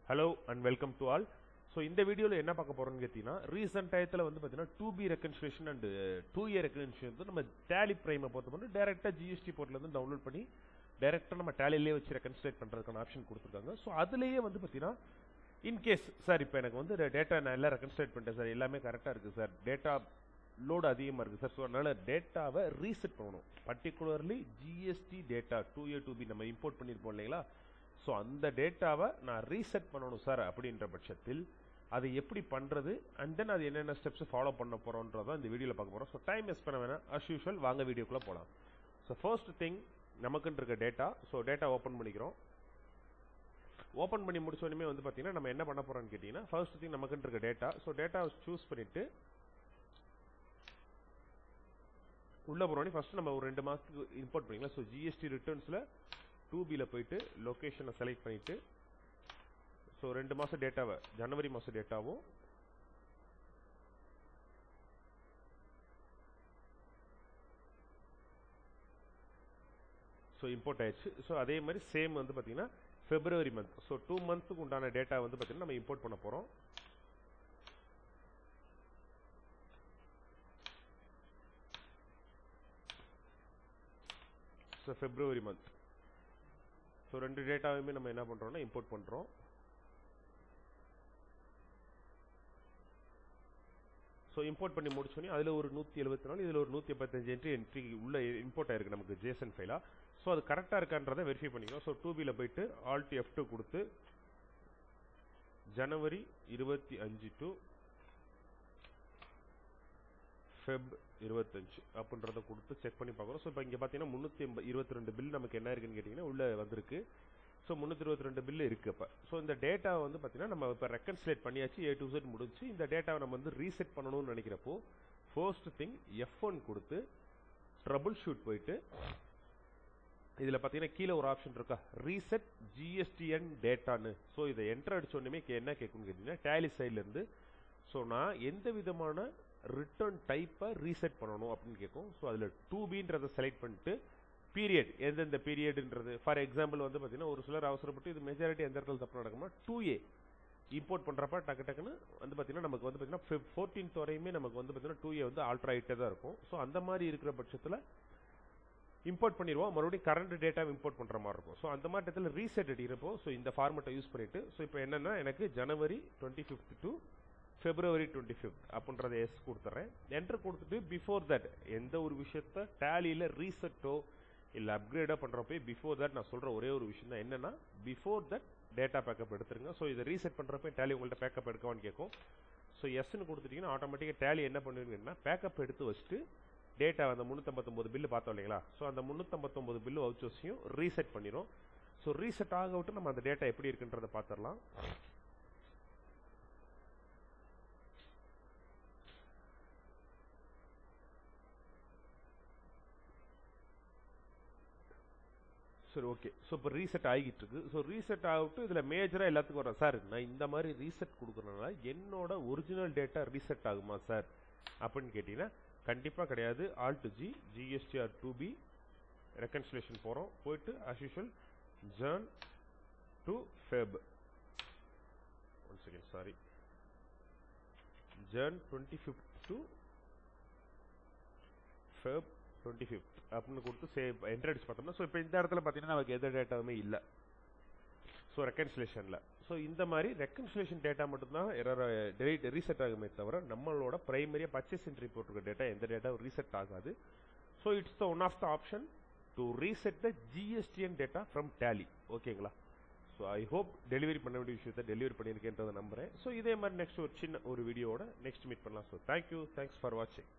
Hello and welcome to all. So இந்த வீடியோல என்ன பார்க்க போறோம்னு கேட்டீங்கன்னா ரீசன்ட் டயத்துல வந்து பாத்தீங்கன்னா 2B reconciliation and 2A reconciliation வந்து நம்ம டேலி பிரைமை பொறுத்தவரை டைரக்டா ஜிஎஸ்டி போர்ட்ல இருந்து டவுன்லோட் பண்ணி டைரக்டா நம்ம டேலிலேயே வச்சு ரெகன்சிலேட் பண்றதுக்கான ஆப்ஷன் கொடுத்துருக்காங்க. ஸோ அதுலயே வந்து பாத்தீங்கன்னா இன்கேஸ் சார் இப்போ எனக்கு வந்து டேட்டா நான் எல்லாம் ரெகன்சிலேட் பண்ணிட்டேன் சார், எல்லாமே கரெக்டா இருக்கு சார், டேட்டா லோடு அதிகமாக இருக்குது சார். ஸோ அதனால் டேட்டாவை ரீசெட் பண்ணணும். Particularly GST data 2A 2B நம்ம இம்போர்ட் பண்ணியிருப்போம் இல்லைங்களா, ஸோ அந்த டேட்டாவை நான் ரீசெட் பண்ணணும் சார் அப்படின்ற பட்சத்தில் அதை எப்படி பண்ணுறது அண்ட் தென் அது என்னென்ன ஸ்டெப்ஸ் ஃபாலோ பண்ண போகிறோன்றதான் இந்த வீடியோவில் பார்க்க போகிறோம். ஸோ டைம் வேஸ்ட் பண்ண வேணாம், அஸ் யூஷுவல் வாங்க வீடியோக்குள்ளே போகலாம். ஸோ ஃபர்ஸ்ட் திங் நமக்குன்னு இருக்க டேட்டா. ஸோ டேட்டா ஓப்பன் பண்ணிக்கிறோம். ஓப்பன் பண்ணி முடிச்சோடனே வந்து பார்த்தீங்கன்னா நம்ம என்ன பண்ண போகிறோம்னு கேட்டிங்கன்னா ஃபர்ஸ்ட் திங் நமக்குன்னு இருக்க டேட்டா. ஸோ டேட்டாவை சூஸ் பண்ணிவிட்டு உள்ள போறோம். ஃபர்ஸ்ட் நம்ம ஒரு 2 மாசத்துக்கு இம்போர்ட் பண்ணிக்கலாம். ஸோ ஜிஎஸ்டி ரிட்டர்ன்ஸ்ல 2Bல போயிட்டு லொகேஷனை செலக்ட் பண்ணிட்டு ஸோ 2 மாசம் டேட்டாவை ஜனவரி மாசம் டேட்டாவும் ஸோ இம்போர்ட் ஆயிடுச்சு. ஸோ அதே மாதிரி சேம் வந்து பார்த்தீங்கன்னா பிப்ரவரி மந்த், ஸோ 2 மந்த்துக்கு உண்டான டேட்டா வந்து பார்த்தீங்கன்னா நம்ம இம்போர்ட் பண்ண போறோம். ஸோ பிப்ரவரி மந்த், ஸோ 2 டேட்டாவுமே நம்ம என்ன பண்ணுறோம்னா இம்போர்ட் பண்ணுறோம். ஸோ இம்போர்ட் பண்ணி முடிச்சோன்னே அதில் ஒரு 174, இதில் ஒரு 175 என்ட்ரி உள்ள இம்போர்ட் ஆயிருக்கு நமக்கு ஜேசன் ஃபைலா. ஸோ அது கரெக்டாக இருக்கான்றதை வெரிஃபை பண்ணிக்கிறோம். ஸோ 2Bல போயிட்டு Alt F2 கொடுத்து ஜனவரி 25 டு ஃபெப் 25 அப்படின்றத கொடுத்து செக் பண்ணி பார்க்குறோம். ஸோ இப்போ இங்கே பார்த்தீங்கன்னா 322 பில் நமக்கு என்ன இருக்குன்னு கேட்டிங்கன்னா உள்ளே வந்திருக்கு. ஸோ 322 பில் இருக்குது. இப்போ ஸோ இந்த டேட்டாவை வந்து பார்த்தீங்கன்னா நம்ம இப்போ ரெக்கன்சிலேட் பண்ணியாச்சு, A to Z முடிஞ்சு. இந்த டேட்டாவை நம்ம வந்து ரீசெட் பண்ணணும்னு நினைக்கிறப்போ ஃபர்ஸ்ட் திங் F1 கொடுத்து ட்ரபுள் ஷூட் போயிட்டு இதில் பார்த்தீங்கன்னா கீழே ஒரு ஆப்ஷன் இருக்கா, ரீசெட் ஜிஎஸ்டிஎன் டேட்டான்னு. ஸோ இதை என்டர் அடிச்சோடனே என்ன கேட்கும்னு கேட்டிங்கன்னா டேலி சைட்லேருந்து ஸோ நான் எந்த விதமான ரிட்டர்ன் டைப்பை ரீசெட் பண்ணணும் அப்படின்னு கேட்கும். ஸோ அதில் 2Bன்றதை செலக்ட் பண்ணிட்டு பீரியட் எந்தெந்த பீரியட்ன்றது, ஃபார் எக்ஸாம்பிள் வந்து பார்த்தீங்கன்னா ஒரு சிலர் அவசரப்பட்டு இது மெஜாரிட்டி எந்த இடத்துல தப்பு நடக்குமா 2A இம்போர்ட் பண்ணுறப்ப டக்குன்னு வந்து பார்த்தீங்கன்னா நமக்கு வந்து பார்த்தீங்கன்னா 14th வரையுமே நமக்கு வந்து பார்த்தீங்கன்னா 2A வந்து ஆல்டர் ஆகிட்டே தான் இருக்கும். ஸோ அந்த மாதிரி இருக்கிற பட்சத்தில் இம்போர்ட் பண்ணிடுவோம், மறுபடியும் கரண்ட் டேட்டா இம்போர்ட் பண்ணுற மாதிரி இருக்கும். ஸோ அந்த மாதிரி இடத்துல ரீசெட் அடிக்கிறப்போ ஸோ இந்த ஃபார்மெட்டை யூஸ் பண்ணிட்டு ஸோ இப்போ என்னென்னா எனக்கு ஜனவரி 25th டு February 25th அப்படின்றத எஸ் கொடுத்துட்றேன். என்டர் கொடுத்துட்டு பிஃபோர் தட் எந்த ஒரு விஷயத்த டேலியில் ரீசெட்டோ இல்லை அப்கிரேடோ பண்ணுறப்போ பிஃபோர் தட் நான் சொல்கிற ஒரே ஒரு விஷயம் தான் என்னென்னா பிஃபோர் தட் டேட்டா பேக்கப் எடுத்துருங்க. ஸோ இதை ரீசெட் பண்ணுறப்ப டேலி உங்கள்கிட்ட பேக்கப் எடுக்கவான்னு கேட்கும். ஸோ எஸ்ன்னு கொடுத்துட்டிங்கன்னா ஆட்டோமேட்டிக்காக டேலி என்ன பண்ணுவீங்கன்னா பேக்கப் எடுத்து வச்சுட்டு டேட்டா அந்த 359 பில்லு பார்த்தோம் இல்லைங்களா, ஸோ அந்த 359 பில்லு வவுச்சர்ஸையும் ரீசெட் பண்ணிடும். ஸோ ரீசெட் ஆக விட்டு நம்ம அந்த டேட்டா எப்படி இருக்குன்றதை பார்த்துடலாம். சரி ஓகே. ஸோ இப்போ ரீசெட் ஆகிட்டு இருக்கு. ஸோ ரீசெட் ஆகிட்டு இதில் மேஜராக எல்லாத்துக்கும் வரும் சார், நான் இந்த மாதிரி ரீசெட் கொடுக்குறதுனால என்னோட ஒரிஜினல் டேட்டா ரீசெட் ஆகுமா சார் அப்படின்னு கேட்டிங்கன்னா கண்டிப்பாக கிடையாது. Alt G GSTR 2B reconciliation போகிறோம். போயிட்டு as usual Jan to Feb, one second sorry, Jan 25th to Feb 25th அப்படின்னு கொடுத்து சேவ் என்டர் அடிச்சு பார்த்தோம்னா ஸோ இப்போ இந்த இடத்துல பார்த்தீங்கன்னா நமக்கு எந்த டேட்டாவுமே இல்லை ஸோ ரெக்கன்சிலேஷனில். ஸோ இந்த மாதிரி ரெக்கன்சிலேஷன் டேட்டா மட்டும்தான் ரீசெட் ஆகுமே தவிர நம்மளோட பிரைமரியாக பர்ச்சேஸ் என்ட்ரி போட்டிருக்க டேட்டா எந்த டேட்டாவும் ரீசெட் ஆகாது. So it's the one of the option to reset the GSTN data from Tally. ஓகேங்களா? ஸோ ஐ ஹோப் டெலிவரி பண்ண வேண்டிய விஷயத்தை டெலிவரி பண்ணியிருக்கேன்றதை நம்புறேன். ஸோ இதே மாதிரி நெக்ஸ்ட் ஒரு சின்ன ஒரு வீடியோவோட நெக்ஸ்ட் மீட் பண்ணலாம். ஸோ தேங்க்யூ, தேங்க்ஸ் ஃபார் வாட்சிங்.